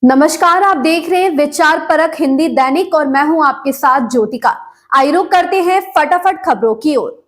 नमस्कार, आप देख रहे हैं विचार परक हिंदी दैनिक और मैं हूं आपके साथ ज्योतिका। आइए रुक करते हैं फटाफट खबरों की ओर।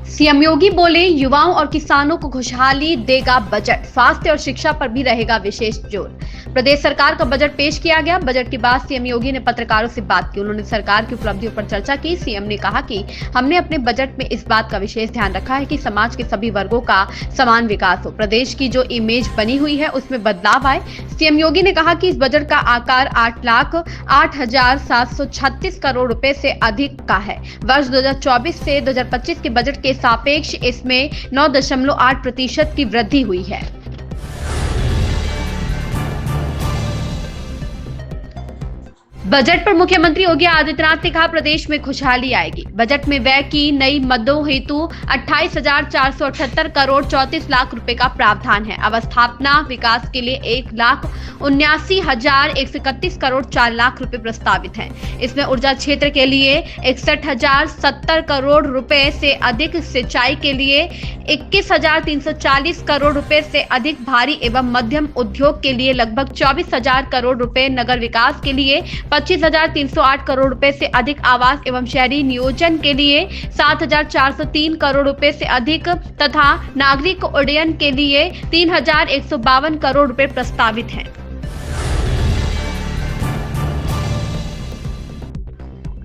सीएम योगी बोले, युवाओं और किसानों को खुशहाली देगा बजट, स्वास्थ्य और शिक्षा पर भी रहेगा विशेष जोर। प्रदेश सरकार का बजट पेश किया गया। बजट के बाद सीएम योगी ने पत्रकारों से बात की। उन्होंने सरकार की उपलब्धियों पर चर्चा की। सीएम ने कहा कि हमने अपने बजट में इस बात का विशेष ध्यान रखा है कि समाज के सभी वर्गों का समान विकास हो। प्रदेश की जो इमेज बनी हुई है उसमें बदलाव आए। सीएम योगी ने कहा कि इस बजट का आकार 8,08,736 करोड़ रुपए से अधिक का है। वर्ष 2024 से 2025 के बजट के सापेक्ष इसमें 9.8% की वृद्धि हुई है। बजट पर मुख्यमंत्री योगी आदित्यनाथ ने कहा, प्रदेश में खुशहाली आएगी। बजट में व्यय की नई मदों हेतु 28,478 करोड़ 34 लाख रुपए का प्रावधान है। अवस्थापना विकास के लिए 1,79,131 करोड़ 4 लाख रुपए प्रस्तावित हैं। इसमें ऊर्जा क्षेत्र के लिए 61,070 करोड़ रुपए से अधिक, सिंचाई के लिए 21,340 करोड़ रुपए से अधिक, भारी एवं मध्यम उद्योग के लिए लगभग 24,000 करोड़ रुपए, नगर विकास के लिए 25,308 करोड़ रुपए से अधिक, आवास एवं शहरी नियोजन के लिए 7,403 करोड़ रुपए से अधिक तथा नागरिक उड्डयन के लिए 3,152 करोड़ रुपए प्रस्तावित हैं।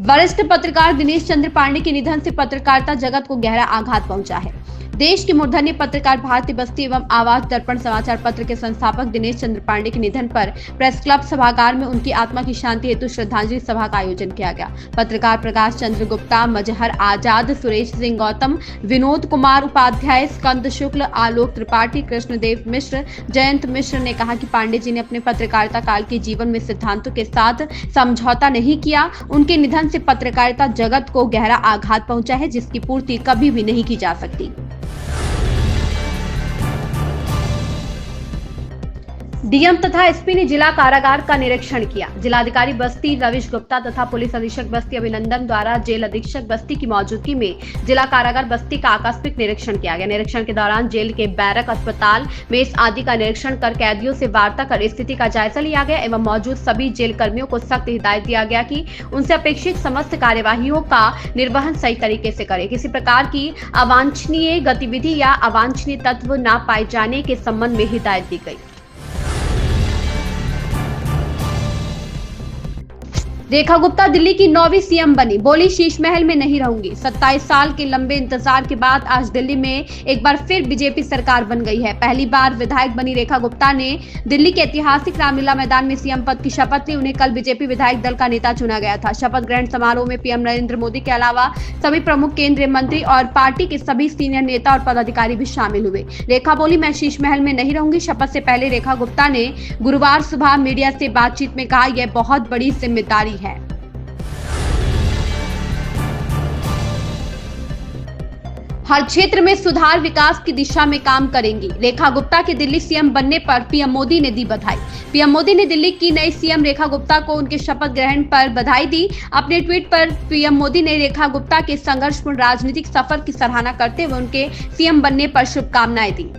वरिष्ठ पत्रकार दिनेश चंद्र पांडे के निधन से पत्रकारिता जगत को गहरा आघात पहुंचा है। देश के मूर्धन्य पत्रकार, भारतीय बस्ती एवं आवाज दर्पण समाचार पत्र के संस्थापक दिनेश चंद्र पांडे के निधन पर प्रेस क्लब सभागार में उनकी आत्मा की शांति हेतु श्रद्धांजलि सभा का आयोजन किया गया। पत्रकार प्रकाश चंद्र गुप्ता, मजहर आजाद, सुरेश सिंह गौतम, विनोद कुमार उपाध्याय, स्कंद शुक्ल, आलोक त्रिपाठी, कृष्णदेव मिश्र, जयंत मिश्र ने कहा कि पांडे जी ने अपने पत्रकारिता काल के जीवन में सिद्धांतों के साथ समझौता नहीं किया। उनके निधन से पत्रकारिता जगत को गहरा आघात पहुंचा है, जिसकी पूर्ति कभी भी नहीं की जा सकती। डीएम तथा एसपी ने जिला कारागार का निरीक्षण किया। जिलाधिकारी बस्ती रविश गुप्ता तथा पुलिस अधीक्षक बस्ती अभिनंदन द्वारा जेल अधीक्षक बस्ती की मौजूदगी में जिला कारागार बस्ती का आकस्मिक निरीक्षण किया गया। निरीक्षण के दौरान जेल के बैरक, अस्पताल, मेस आदि का निरीक्षण कर कैदियों से वार्ता कर स्थिति का जायजा लिया गया एवं मौजूद सभी जेल कर्मियों को सख्त हिदायत दिया गया कि उनसे अपेक्षित समस्त कार्यवाहियों का निर्वहन सही तरीके से करें। किसी प्रकार की अवांछनीय गतिविधि या अवांछनीय तत्व न पाए जाने के संबंध में हिदायत दी गई। रेखा गुप्ता दिल्ली की 9वीं सीएम बनी, बोली शीश महल में नहीं रहूंगी। 27 साल के लंबे इंतजार के बाद आज दिल्ली में एक बार फिर बीजेपी सरकार बन गई है। पहली बार विधायक बनी रेखा गुप्ता ने दिल्ली के ऐतिहासिक रामलीला मैदान में सीएम पद की शपथ ली। उन्हें कल बीजेपी विधायक दल का नेता चुना गया था। शपथ ग्रहण समारोह में पीएम नरेंद्र मोदी के अलावा सभी प्रमुख केंद्रीय मंत्री और पार्टी के सभी सीनियर नेता और पदाधिकारी भी शामिल हुए। रेखा बोली, मैं शीश महल में नहीं रहूंगी। शपथ से पहले रेखा गुप्ता ने गुरुवार सुबह मीडिया से बातचीत में कहा, यह बहुत बड़ी जिम्मेदारी है। हर क्षेत्र में सुधार, विकास की दिशा में काम करेंगी। रेखा गुप्ता के दिल्ली सीएम बनने पर पीएम मोदी ने दी बधाई। पीएम मोदी ने दिल्ली की नई सीएम रेखा गुप्ता को उनके शपथ ग्रहण पर बधाई दी। अपने ट्वीट पर पीएम मोदी ने रेखा गुप्ता के संघर्षपूर्ण राजनीतिक सफर की सराहना करते हुए उनके सीएम बनने पर शुभकामनाएं दी।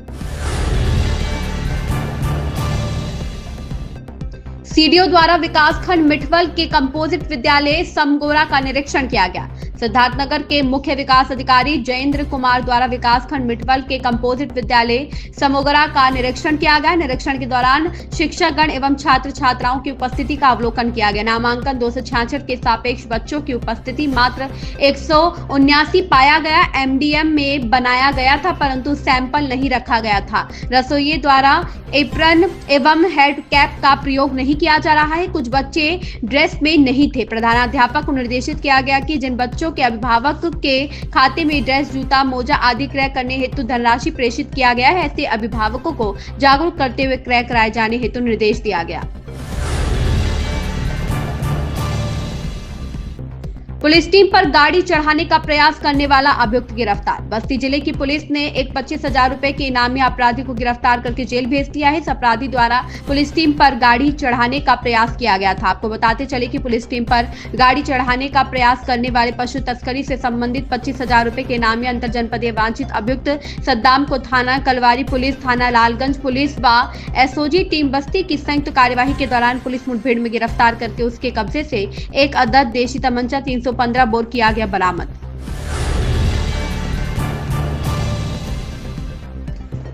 सीडीओ द्वारा विकासखंड मिठवल के कंपोजिट विद्यालय समगोरा का निरीक्षण किया गया। सिद्धार्थनगर के मुख्य विकास अधिकारी जयेंद्र कुमार द्वारा विकासखंड मिठवल के कंपोजिट विद्यालय समगोरा का निरीक्षण किया गया। निरीक्षण के दौरान शिक्षकगण एवं छात्र छात्राओं की उपस्थिति का अवलोकन किया गया। नामांकन 266 के सापेक्ष बच्चों की उपस्थिति मात्र 179 पाया गया। एमडीएम में बनाया गया था परंतु सैंपल नहीं रखा गया था। रसोइये द्वारा एप्रन एवं हेड कैप का प्रयोग नहीं किया जा रहा है। कुछ बच्चे ड्रेस में नहीं थे। प्रधानाध्यापक को निर्देशित किया गया कि जिन बच्चों के अभिभावक के खाते में ड्रेस, जूता, मोजा आदि क्रय करने हेतु धनराशि प्रेषित किया गया है, ऐसे अभिभावकों को जागरूक करते हुए क्रय कराए जाने हेतु निर्देश दिया गया। पुलिस टीम पर गाड़ी चढ़ाने का प्रयास करने वाला अभियुक्त गिरफ्तार। बस्ती जिले की पुलिस ने एक 25,000 रुपए के इनामी अपराधी को गिरफ्तार करके जेल भेज दिया है। इस अपराधी द्वारा पुलिस टीम पर गाड़ी चढ़ाने का प्रयास किया गया था। आपको बताते चले कि पुलिस टीम पर गाड़ी चढ़ाने का प्रयास करने वाले पशु तस्करी से संबंधित 25,000 रुपए के इनामी अंतर जनपदीय वांछित अभियुक्त सद्दाम को थाना कलवारी पुलिस, थाना लालगंज पुलिस व एसओजी टीम बस्ती की संयुक्त कार्यवाही के दौरान पुलिस मुठभेड़ में गिरफ्तार करके उसके कब्जे से एक अदद देशी तमंचा 315 बोर किया गया बरामद।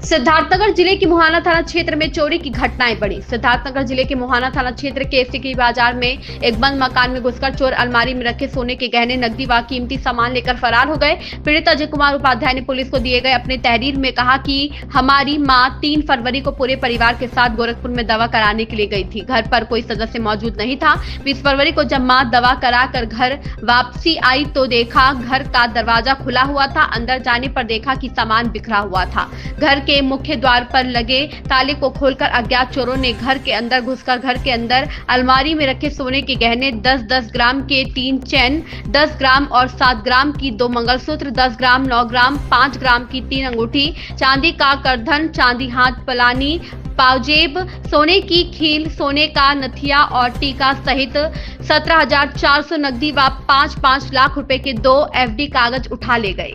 सिद्धार्थनगर जिले की मुहाना थाना क्षेत्र में चोरी की घटनाएं बढ़ी। सिद्धार्थनगर जिले के मुहाना थाना क्षेत्र के सिकी बाजार में एक बंद मकान में घुसकर चोर अलमारी में रखे सोने के गहने, नकदी व कीमती सामान लेकर फरार हो गए। पीड़ित अजय कुमार उपाध्याय ने पुलिस को दिए गए अपने तहरीर में कहा कि हमारी मां 3 फरवरी को पूरे परिवार के साथ गोरखपुर में दवा कराने के लिए गई थी। घर पर कोई सदस्य मौजूद नहीं था। 20 फरवरी को जब मां दवा करा कर घर वापसी आई तो देखा घर का दरवाजा खुला हुआ था। अंदर जाने पर देखा कि सामान बिखरा हुआ था। घर के मुख्य द्वार पर लगे ताले को खोलकर अज्ञात चोरों ने घर के अंदर घुसकर घर के अंदर अलमारी में रखे सोने के गहने 10-10 ग्राम के 3 चैन, 10 ग्राम और 7 ग्राम की 2 मंगलसूत्र, 10 ग्राम, 9 ग्राम, 5 ग्राम की 3 अंगूठी, चांदी का करधन, चांदी हाथ पलानी, पाजेब, सोने की खील, सोने का नथिया और टीका सहित 17,400 नकदी व 5-5 लाख रुपए के 2 एफडी कागज उठा ले गए।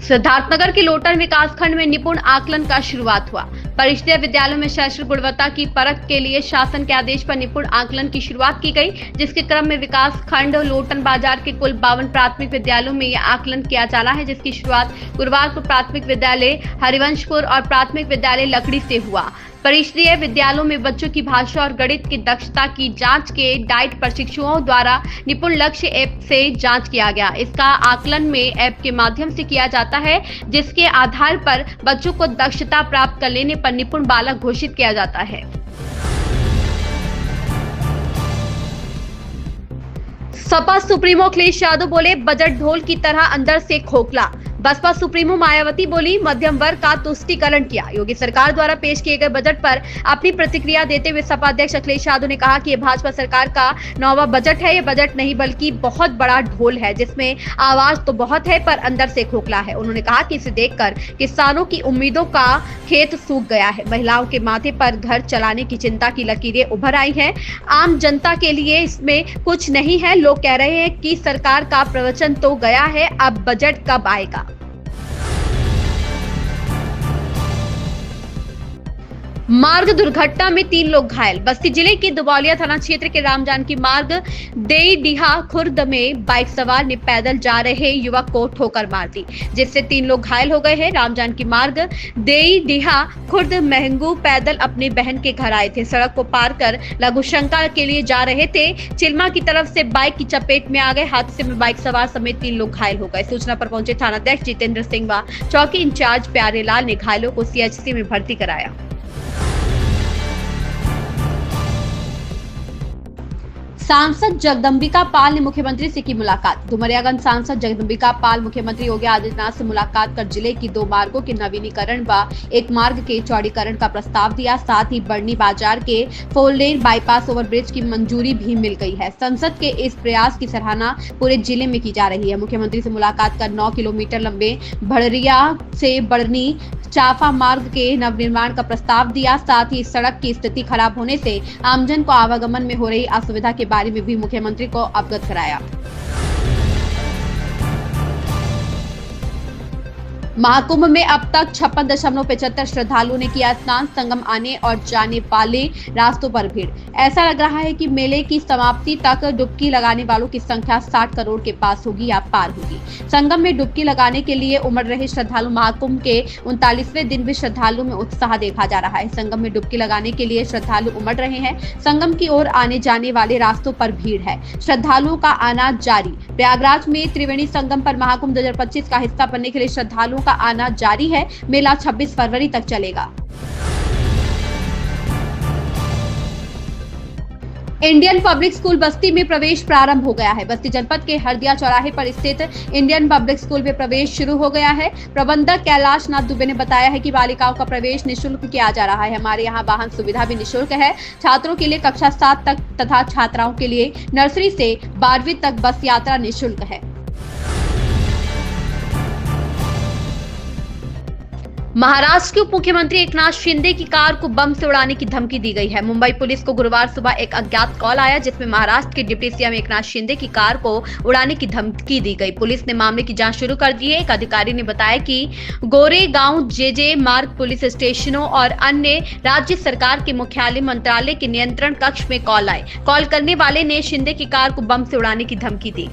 सिद्धार्थनगर के लोटन विकासखंड में निपुण आकलन का शुरुआत हुआ। परिषदीय विद्यालयों में शैक्षणिक गुणवत्ता की परख के लिए शासन के आदेश पर निपुण आकलन की शुरुआत की गई, जिसके क्रम में विकास खंड लोटन बाजार के कुल 52 प्राथमिक विद्यालयों में यह आकलन किया जाना है, जिसकी शुरुआत गुरुवार को प्राथमिक विद्यालय हरिवंशपुर और प्राथमिक विद्यालय लकड़ी से हुआ। परिषदीय विद्यालयों में बच्चों की भाषा और गणित की दक्षता की जांच के डाइट प्रशिक्षुओं द्वारा निपुण लक्ष्य ऐप से जांच किया गया। इसका आकलन में ऐप के माध्यम से किया जाता है, जिसके आधार पर बच्चों को दक्षता प्राप्त कर लेने पर निपुण बालक घोषित किया जाता है। सपा सुप्रीमो अखिलेश यादव बोले, बजट ढोल की तरह अंदर से खोखला। बसपा सुप्रीमो मायावती बोली, मध्यम वर्ग का तुष्टीकरण किया। योगी सरकार द्वारा पेश किए गए बजट पर अपनी प्रतिक्रिया देते हुए सपा अध्यक्ष अखिलेश यादव ने कहा कि यह भाजपा सरकार का 9वां बजट है। यह बजट नहीं बल्कि बहुत बड़ा ढोल है, जिसमें आवाज तो बहुत है पर अंदर से खोखला है। उन्होंने कहा कि इसे देखकर किसानों की उम्मीदों का खेत सूख गया है। महिलाओं के माथे पर घर चलाने की चिंता की लकीरें उभर आई हैं। आम जनता के लिए इसमें कुछ नहीं है। लोग कह रहे हैं कि सरकार का प्रवचन तो गया है, अब बजट कब आएगा। मार्ग दुर्घटना में 3 लोग घायल। बस्ती जिले के दुबौलिया थाना क्षेत्र के रामजानकी मार्ग देईडीहा खुर्द में बाइक सवार ने पैदल जा रहे युवक को ठोकर मार दी, जिससे 3 लोग घायल हो गए हैं। रामजानकी मार्ग देईडीहा खुर्द महंगू पैदल अपनी बहन के घर आए थे। सड़क को पार कर लघुशंका के लिए जा रहे थे। चिल्मा की तरफ से बाइक की चपेट में आ गए। हादसे में बाइक सवार समेत 3 लोग घायल हो गए। सूचना पर पहुंचे थानाध्यक्ष जितेंद्र सिंह व चौकी इंचार्ज प्यारेलाल ने घायलों को सीएचसी में भर्ती कराया। सांसद जगदम्बिका पाल ने मुख्यमंत्री से की मुलाकात। डुमरियागंज सांसद जगदम्बिका पाल मुख्यमंत्री योगी आदित्यनाथ से मुलाकात कर जिले की 2 मार्गों के नवीनीकरण व एक मार्ग के चौड़ीकरण का प्रस्ताव दिया। साथ ही बड़नी बाजार के 4 लेन बाईपास ओवरब्रिज की मंजूरी भी मिल गई है। संसद के इस प्रयास की सराहना पूरे जिले में की जा रही है। मुख्यमंत्री से मुलाकात कर 9 किलोमीटर लंबे भड़रिया से बड़नी चाफा मार्ग के नवनिर्माण का प्रस्ताव दिया। साथ ही सड़क की स्थिति खराब होने से आमजन को आवागमन में हो रही असुविधा के बारे में भी मुख्यमंत्री को अवगत कराया। महाकुंभ में अब तक 56.75 श्रद्धालुओं ने किया स्नान। संगम आने और जाने वाले रास्तों पर भीड़। ऐसा लग रहा है कि मेले की समाप्ति तक डुबकी लगाने वालों की संख्या 60 करोड़ के पास होगी या पार होगी। संगम में डुबकी लगाने के लिए उमड़ रहे श्रद्धालु। महाकुंभ के 39वें दिन भी श्रद्धालुओं में उत्साह देखा जा रहा है। संगम में डुबकी लगाने के लिए श्रद्धालु उमड़ रहे हैं। संगम की ओर आने जाने वाले रास्तों पर भीड़ है। श्रद्धालुओं का आना जारी। प्रयागराज में त्रिवेणी संगम पर महाकुंभ 2025 का हिस्सा बनने के लिए श्रद्धालुओं का आना जारी है। मेला 26 फरवरी तक चलेगा। इंडियन पब्लिक स्कूल बस्ती में प्रवेश प्रारंभ हो गया है। बस्ती जनपद के हरदिया चौराहे पर स्थित इंडियन पब्लिक स्कूल में प्रवेश शुरू हो गया है। प्रबंधक कैलाश नाथ दुबे ने बताया है कि बालिकाओं का प्रवेश निःशुल्क किया जा रहा है। हमारे यहाँ वाहन सुविधा भी निःशुल्क है। छात्रों के लिए कक्षा 7 तक तथा छात्राओं के लिए नर्सरी से 12वीं तक बस यात्रा निःशुल्क है। महाराष्ट्र के उप मुख्यमंत्री एकनाथ शिंदे की कार को बम से उड़ाने की धमकी दी गई है। मुंबई पुलिस को गुरुवार सुबह एक अज्ञात कॉल आया जिसमें महाराष्ट्र के डिप्टी सीएम एकनाथ शिंदे की कार को उड़ाने की धमकी दी गई। पुलिस ने मामले की जांच शुरू कर दी है। एक अधिकारी ने बताया कि गोरेगांव जेजे मार्ग पुलिस स्टेशनों और अन्य राज्य सरकार के मुख्यालय मंत्रालय के नियंत्रण कक्ष में कॉल आए। कॉल करने वाले ने शिंदे की कार को बम से उड़ाने की धमकी दी।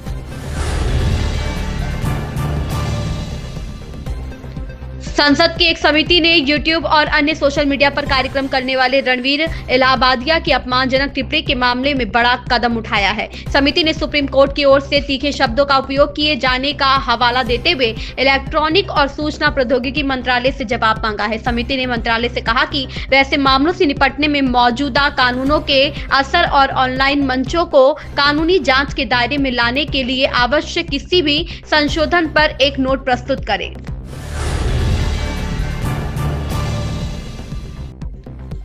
संसद की एक समिति ने यूट्यूब और अन्य सोशल मीडिया पर कार्यक्रम करने वाले रणवीर इलाहाबादिया की अपमानजनक टिप्पणी के मामले में बड़ा कदम उठाया है। समिति ने सुप्रीम कोर्ट की ओर से तीखे शब्दों का उपयोग किए जाने का हवाला देते हुए इलेक्ट्रॉनिक और सूचना प्रौद्योगिकी मंत्रालय से जवाब मांगा है। समिति ने मंत्रालय से कहा कि वैसे मामलों से निपटने में मौजूदा कानूनों के असर और ऑनलाइन मंचों को कानूनी जांच के दायरे में लाने के लिए आवश्यक किसी भी संशोधन पर एक नोट प्रस्तुत करें।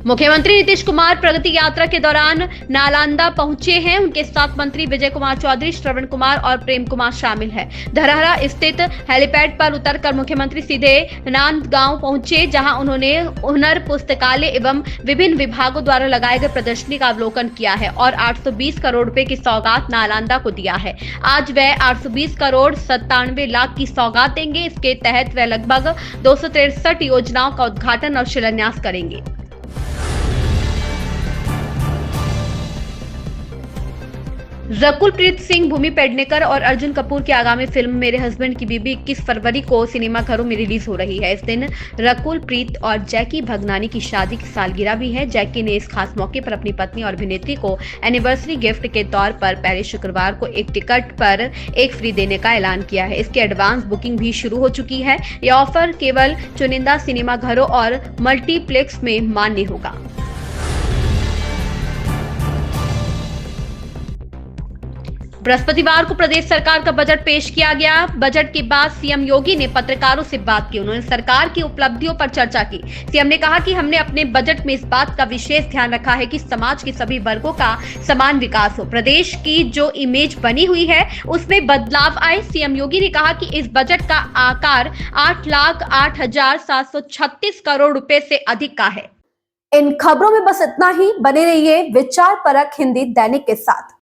मुख्यमंत्री नीतीश कुमार प्रगति यात्रा के दौरान नालंदा पहुंचे हैं। उनके साथ मंत्री विजय कुमार चौधरी, श्रवण कुमार और प्रेम कुमार शामिल हैं। धरहरा स्थित हेलीपैड पर उतरकर मुख्यमंत्री सीधे नांदगांव पहुंचे, जहां उन्होंने हुनर पुस्तकालय एवं विभिन्न विभागों द्वारा लगाए गए प्रदर्शनी का अवलोकन किया है और 820 करोड़ रुपए की सौगात नालंदा को दिया है। आज वह 820 करोड़ 97 लाख की सौगात देंगे। इसके तहत वह लगभग 263 योजनाओं का उद्घाटन और शिलान्यास करेंगे। रकुलप्रीत सिंह, भूमि पेडनेकर और अर्जुन कपूर की आगामी फिल्म मेरे हस्बैंड की बीबी 21 फरवरी को सिनेमाघरों में रिलीज हो रही है। इस दिन रकुलप्रीत और जैकी भगनानी की शादी की सालगिरह भी है। जैकी ने इस खास मौके पर अपनी पत्नी और अभिनेत्री को एनिवर्सरी गिफ्ट के तौर पर पहले शुक्रवार को एक टिकट पर एक फ्री देने का ऐलान किया है। इसकी एडवांस बुकिंग भी शुरू हो चुकी है। यह ऑफर केवल चुनिंदा सिनेमाघरों और मल्टीप्लेक्स में मान्य होगा। बृहस्पतिवार को प्रदेश सरकार का बजट पेश किया गया। बजट के बाद सीएम योगी ने पत्रकारों से बात की। उन्होंने सरकार की उपलब्धियों पर चर्चा की। सीएम ने कहा कि हमने अपने बजट में इस बात का विशेष ध्यान रखा है कि समाज के सभी वर्गों का समान विकास हो। प्रदेश की जो इमेज बनी हुई है उसमें बदलाव आए। सीएम योगी ने कहा कि इस बजट का आकार 8,08,736 करोड़ रुपए से अधिक का है। इन खबरों में बस इतना ही। बने रहिए विचार परक हिंदी दैनिक के साथ।